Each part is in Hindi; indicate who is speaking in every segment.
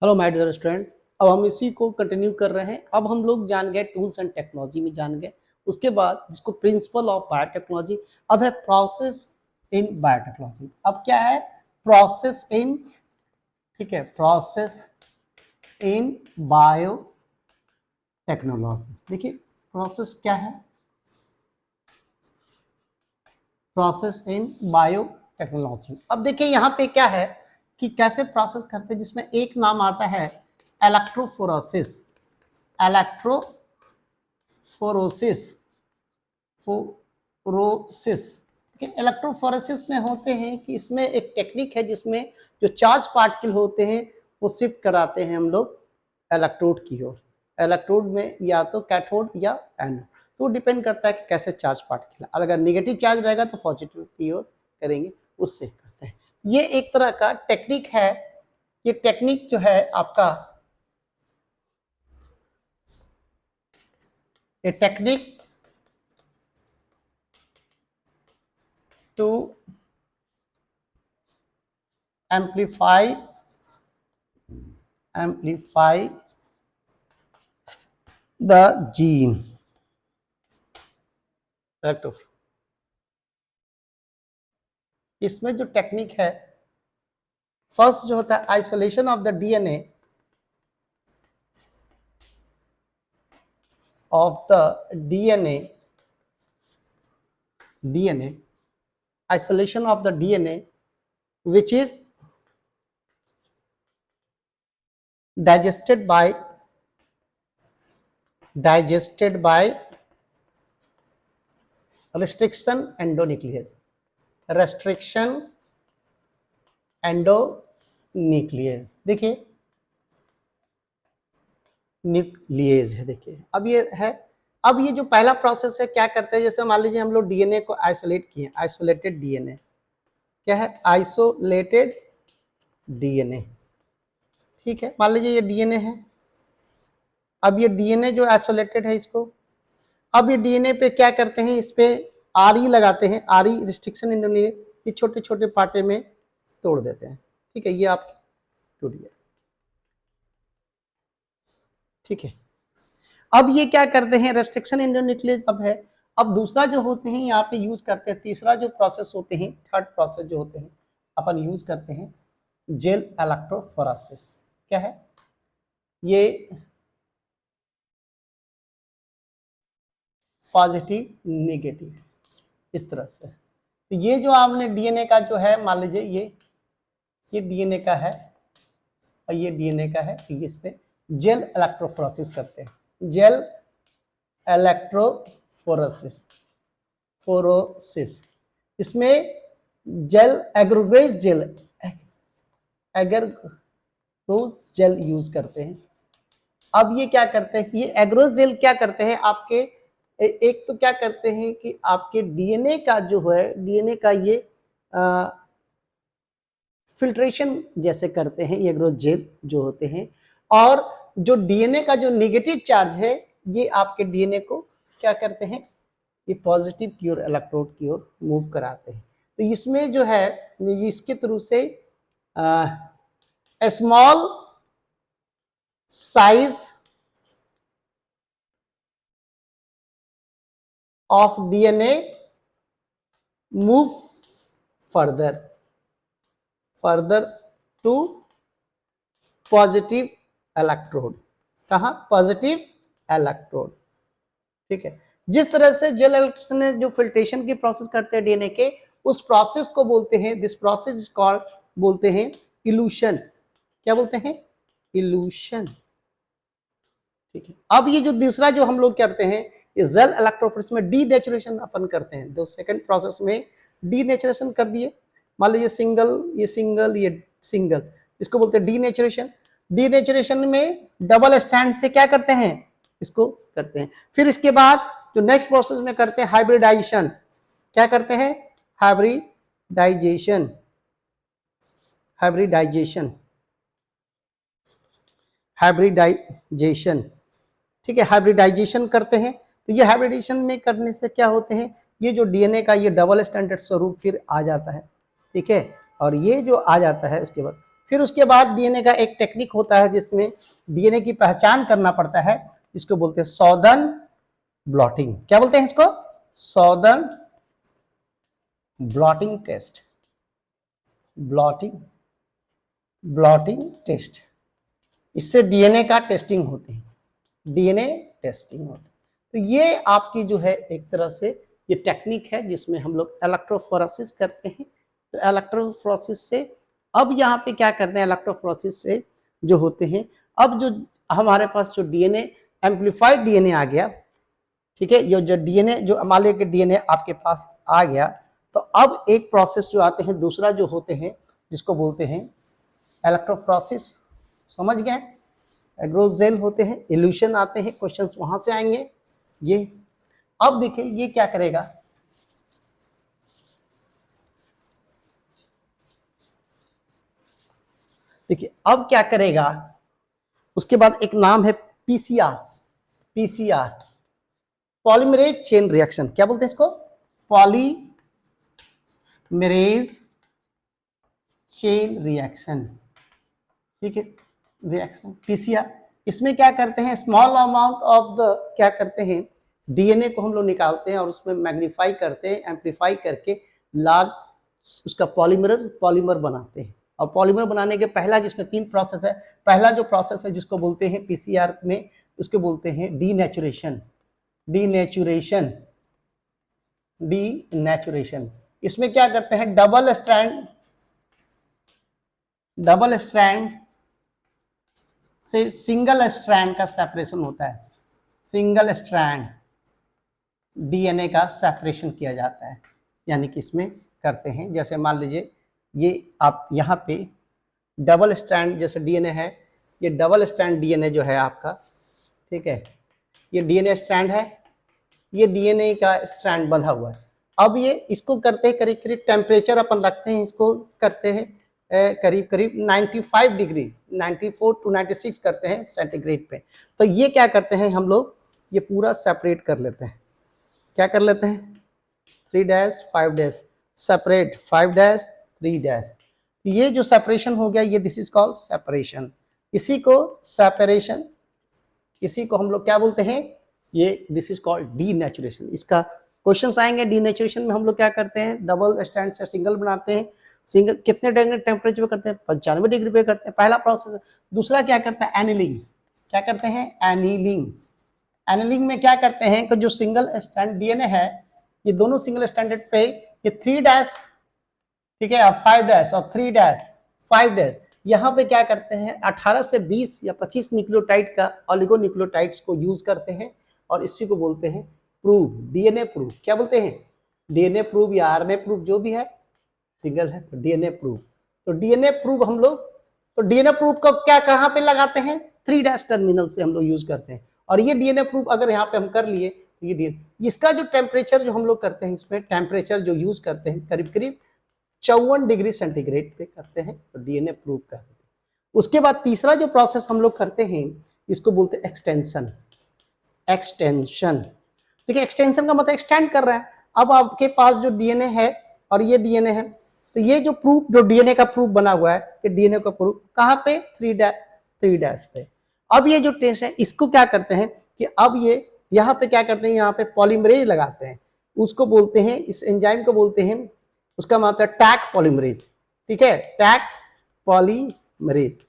Speaker 1: Hello my dear students. अब हम इसी को कंटिन्यू कर रहे हैं। अब हम लोग जान गए टूल्स एंड टेक्नोलॉजी में जान गए। उसके बाद जिसको प्रिंसिपल ऑफ बायोटेक्नोलॉजी, अब है प्रोसेस इन बायोटेक्नोलॉजी। अब क्या है? प्रोसेस इन, ठीक है, प्रोसेस इन बायोटेक्नोलॉजी। देखिए प्रोसेस क्या है, प्रोसेस इन बायोटेक्नोलॉजी। अब देखिए यहाँ पे क्या है कि कैसे प्रोसेस करते हैं, जिसमें एक नाम आता है इलेक्ट्रोफोरेसिस। इलेक्ट्रोफोरेसिस, फोरोसिस। इलेक्ट्रोफोरेसिस में होते हैं कि इसमें एक टेक्निक है जिसमें जो चार्ज पार्टिकल होते हैं वो शिफ्ट कराते हैं हम लोग इलेक्ट्रोड की ओर। इलेक्ट्रोड में या तो कैथोड या एनोड, तो डिपेंड करता है कि कैसे चार्ज पार्टिकल। अगर नेगेटिव चार्ज रहेगा तो पॉजिटिव की ओर करेंगे, उससे करते हैं। ये एक तरह का टेक्निक है। ये टेक्निक जो है आपका, ये technique to amplify the gene electrophoresis. इसमें जो टेक्निक है, फर्स्ट जो होता है isolation of the DNA isolation of the DNA which is digested by restriction endonuclease, देखिए न्यूक्लियेज है। देखिए अब ये है, अब ये जो पहला प्रोसेस है क्या करते हैं, जैसे मान लीजिए हम लोग डीएनए को आइसोलेट किए, आइसोलेटेड डीएनए क्या है, आइसोलेटेड डीएनए, ठीक है। मान लीजिए ये डीएनए है। अब ये डीएनए जो आइसोलेटेड है इसको, अब ये डीएनए पे क्या करते हैं, इस पे आरई लगाते हैं, आरई रिस्ट्रिक्शन इंडोनियस, ये छोटे छोटे पार्टे में तोड़ देते हैं, ठीक है। ये आपकी टूट गया, ठीक है। अब ये क्या करते हैं, रेस्ट्रिक्शन इंडोन्यूक्लियेज अब है। अब दूसरा जो होते हैं यहाँ पे यूज करते हैं, तीसरा जो प्रोसेस होते हैं, थर्ड प्रोसेस जो होते हैं अपन यूज करते हैं जेल इलेक्ट्रोफोरेसिस। क्या है ये, पॉजिटिव नेगेटिव, इस तरह से। तो ये जो आपने डीएनए का जो है, मान लीजिए ये डीएनए का है और ये डीएनए का है, इस पे जेल इलेक्ट्रोफोरेसिस करते हैं, जेल इलेक्ट्रोफोरेसिस, इसमें जेल एग्रोवेज जेल यूज करते हैं। अब ये क्या करते हैं, ये एग्रोज जेल क्या करते हैं आपके, एक तो क्या करते हैं कि आपके डीएनए का जो है, डीएनए का ये फिल्ट्रेशन जैसे करते हैं ये एग्रोज जेल जो होते हैं, और जो डीएनए का जो नेगेटिव चार्ज है ये आपके डीएनए को क्या करते हैं, ये पॉजिटिव की ओर, इलेक्ट्रोड की ओर मूव कराते हैं। तो इसमें जो है इसके थ्रू से small size of DNA move further to positive electrode, कहाँ, पॉजिटिव इलेक्ट्रोड, ठीक है। जिस तरह से जेल इलेक्ट्रोफोरेसिस जो फिल्ट्रेशन की प्रोसेस करते हैं डीएनए के, उस प्रोसेस को बोलते हैं, दिस प्रोसेस इज कॉल्ड, बोलते हैं इल्यूशन। क्या बोलते हैं, इल्यूशन, ठीक है। अब ये जो दूसरा जो हम लोग करते हैं, ये जेल इलेक्ट्रोफोरेसिस में डीनेचुरेशन अपन करते हैं। दो सेकंड प्रोसेस में डीनेचुरेशन कर दिए, मान लीजिए सिंगल, ये सिंगल, इसको बोलते हैं डीनेचुरेशन। डीनेचुरेशन में डबल स्टैंड से क्या करते हैं, इसको करते हैं। फिर इसके बाद जो नेक्स्ट प्रोसेस में करते हैं हाइब्रिडाइजेशन। क्या करते हैं, हाइब्रिडाइजेशन, ठीक है, हाइब्रिडाइजेशन करते हैं। तो ये हाइब्रिडाइजेशन में करने से क्या होते हैं, ये जो डीएनए का ये डबल स्टैंडर्ड स्वरूप फिर आ जाता है, ठीक है। और ये जो आ जाता है उसके बाद फिर उसके बाद डीएनए का एक टेक्निक होता है जिसमें डीएनए की पहचान करना पड़ता है, इसको बोलते हैं सॉदर्न ब्लॉटिंग। क्या बोलते हैं इसको? Southern blotting test, blotting test. इससे डीएनए का टेस्टिंग होते हैं, डीएनए टेस्टिंग होती है। तो ये आपकी जो है एक तरह से ये टेक्निक है जिसमें हम लोग इलेक्ट्रोफोरेसिस करते हैं। तो इलेक्ट्रोफोरेसिस से अब यहाँ पे क्या करते हैं, इलेक्ट्रोफोरेसिस से जो होते हैं, अब जो हमारे पास जो डीएनए एम्पलीफाइड डीएनए आ गया, ठीक है, ये जो डीएनए जो मान लीजिए कि डीएनए आपके पास आ गया, तो अब एक प्रोसेस जो आते हैं दूसरा जो होते हैं जिसको बोलते हैं इलेक्ट्रोफोरेसिस। समझ गए? एग्रोजेल होते हैं, इल्यूशन आते हैं, क्वेश्चंस वहां से आएंगे। ये अब देखिए ये क्या करेगा, देखिए अब क्या करेगा, उसके बाद एक नाम है PCR, PCR polymerase chain reaction. क्या बोलते हैं इसको? पॉलीमरेज चेन रिएक्शन, ठीक है, रिएक्शन पीसीआर। इसमें क्या करते हैं, स्मॉल अमाउंट ऑफ द क्या करते हैं, डीएनए को हम लोग निकालते हैं और उसमें मैग्नीफाई करते हैं, एम्पलीफाई करके लार्ज उसका पॉलीमर बनाते हैं। और पॉलीमर बनाने के पहला जिसमें 3 प्रोसेस है, पहला जो प्रोसेस है जिसको बोलते हैं पीसीआर में, उसको बोलते हैं डीनेचुरेशन, डीनेचुरेशन, डीनेचुरेशन। इसमें क्या करते हैं, डबल स्ट्रैंड से सिंगल स्ट्रैंड का सेपरेशन होता है, सिंगल स्ट्रैंड डीएनए का सेपरेशन किया जाता है। यानी कि इसमें करते हैं, जैसे मान लीजिए ये आप यहाँ पे डबल स्ट्रैंड जैसे डीएनए है, ये डबल स्ट्रैंड डीएनए जो है आपका, ठीक है, ये डीएनए स्ट्रैंड है, ये डीएनए का स्ट्रैंड बंधा हुआ है। अब ये इसको करते हैं करीब करीब टेम्परेचर अपन रखते हैं, इसको करते हैं करीब करीब 95 डिग्री, 94 to 96 करते हैं सेंटीग्रेड पे। तो ये क्या करते हैं हम लोग, ये पूरा सेपरेट कर लेते हैं। क्या कर लेते हैं, 3 5 सेपरेट, 5 3 ये जो सेपरेशन हो गया, ये दिस इज कॉल्ड सेपरेशन। इसी को सेपरेशन, इसी को हम लोग क्या बोलते हैं, ये दिस इज कॉल्ड डीनेचुरेशन। इसका क्वेश्चंस आएंगे। डीनेचुरेशन में हम लोग क्या करते हैं, डबल स्टैंड से सिंगल बनाते हैं। सिंगल कितने डिग्री टेम्परेचर पे करते हैं, 95 डिग्री पे करते हैं, पहला प्रोसेस। दूसरा क्या करते हैं, एनिलिंग। क्या करते हैं, एनिलिंग। एनिलिंग में क्या करते हैं कि जो सिंगल स्टैंड डीएनए है, ये दोनों सिंगल स्टैंडर्ड पे ये 3 ठीक है, 5 और 3 5 यहाँ पे क्या करते हैं, 18 से 20 या 25 न्यूक्लियोटाइड का ऑलिगोन्यूक्लियोटाइड्स को यूज करते हैं और इसी को बोलते हैं प्रूव, डीएनए प्रूव। क्या बोलते हैं, डीएनए प्रूव या आरएनए प्रूव, जो भी है सिंगल है तो डीएनए प्रूव। तो डीएनए प्रूव हम लोग, तो डीएनए प्रूव को क्या कहाँ पे लगाते हैं, 3 टर्मिनल से हम लोग यूज करते हैं। और ये डीएनए प्रूव अगर यहाँ पे हम कर लिए तो ये डीएनए, इसका जो टेम्परेचर जो हम लोग करते हैं, इसमें टेम्परेचर जो यूज करते हैं करीब करीब 54 डिग्री सेंटीग्रेड पे करते हैं, तो डीएनए प्रूव का। उसके बाद तीसरा जो प्रोसेस हम लोग करते हैं, इसको बोलते हैं एक्सटेंशन। एक्सटेंशन, देखिए एक्सटेंशन का मतलब एक्सटेंड कर रहा है। अब आपके पास जो डीएनए है और ये डीएनए है, तो ये जो प्रूफ, जो डीएनए का प्रूफ बना हुआ है, कि डीएनए का प्रूफ कहाँ पे, 3 पे। अब ये जो टेस्ट है, इसको क्या करते हैं कि अब ये यहाँ पे क्या करते हैं, यहाँ पे पॉलीमरेज लगाते हैं। उसको बोलते हैं, इस एंजाइम को बोलते हैं, उसका मतलब टैक पॉलीमरेज, ठीक है, टैक पॉलीमरेज,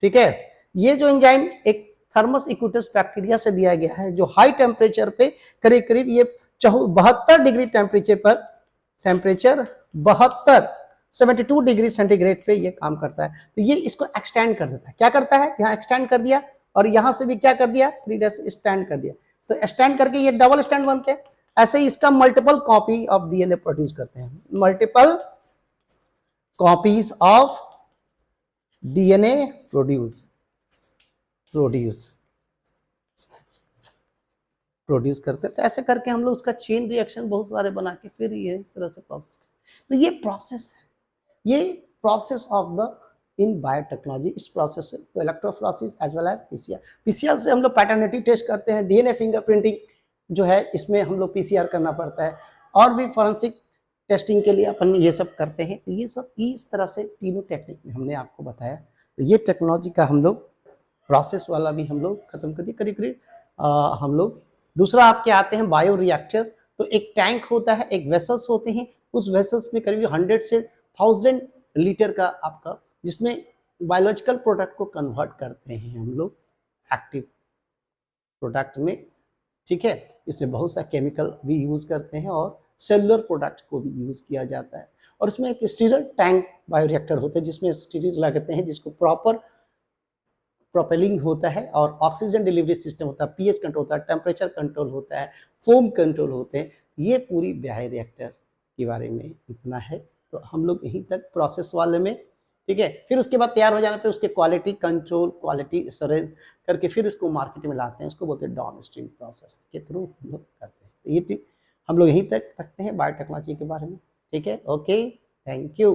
Speaker 1: ठीक है। ये जो एंजाइम एक थर्मस इक्विटस बैक्टीरिया से दिया गया है, जो हाई टेम्परेचर पे करीब करीब ये 72 डिग्री टेम्परेचर पर, टेम्परेचर 72 डिग्री सेंटीग्रेड पे ये काम करता है। तो ये इसको एक्सटेंड कर देता है। क्या करता है, यहाँ एक्सटेंड कर दिया और यहाँ से भी क्या कर दिया, 3 स्टैंड कर दिया। तो एक्सटेंड करके ये डबल स्टैंड बनते हैं। ऐसे ही इसका multiple copy of DNA produce करते हैं, multiple copies of DNA produce करते हैं। तो ऐसे करके हम लोग उसका चेन रिएक्शन बहुत सारे बना के फिर ये इस तरह से प्रोसेस करते हैं। तो ये प्रोसेस है, ये process of the in biotechnology, इस प्रोसेस से तो electrophoresis as well as PCR. PCR से हम लोग पैटर्निटी टेस्ट करते हैं, डीएनए फिंगरप्रिंटिंग जो है इसमें हम लोग पीसीआर करना पड़ता है, और भी फॉरेंसिक टेस्टिंग के लिए अपन ये सब करते हैं। तो ये सब इस तरह से तीनों टेक्निक में हमने आपको बताया। तो ये टेक्नोलॉजी का हम लोग प्रोसेस वाला भी हम लोग खत्म कर दिए करीब करीब। हम लोग दूसरा आपके आते हैं बायो रिएक्टर। तो एक टैंक होता है, एक वेसल्स होते हैं, उस वेसल्स में करीब 100 से 1000 लीटर का आपका, जिसमें बायोलॉजिकल प्रोडक्ट को कन्वर्ट करते हैं हम लोग एक्टिव प्रोडक्ट में, ठीक है। इसमें बहुत सा केमिकल भी यूज करते हैं और सेलुलर प्रोडक्ट को भी यूज किया जाता है। और इसमें एक स्टीरर टैंक बायोरिएक्टर होते हैं जिसमें स्टीरर लगते हैं, जिसको प्रॉपर प्रोपेलिंग होता है और ऑक्सीजन डिलीवरी सिस्टम होता है, पीएच कंट्रोल होता है, टेम्परेचर कंट्रोल होता है, फोम कंट्रोल होते हैं। ये पूरी बायोरिएक्टर के बारे में इतना है। तो हम लोग यहीं तक प्रोसेस वाले में, ठीक है। फिर उसके बाद तैयार हो जाने पे उसके क्वालिटी कंट्रोल, क्वालिटी एश्योरेंस करके फिर उसको मार्केट में लाते हैं, उसको बोलते हैं डाउनस्ट्रीम प्रोसेस के थ्रू हम लोग करते हैं। ये हम लोग यहीं तक रखते हैं बायोटेक्नोलॉजी के बारे में, ठीक है। Okay, thank you.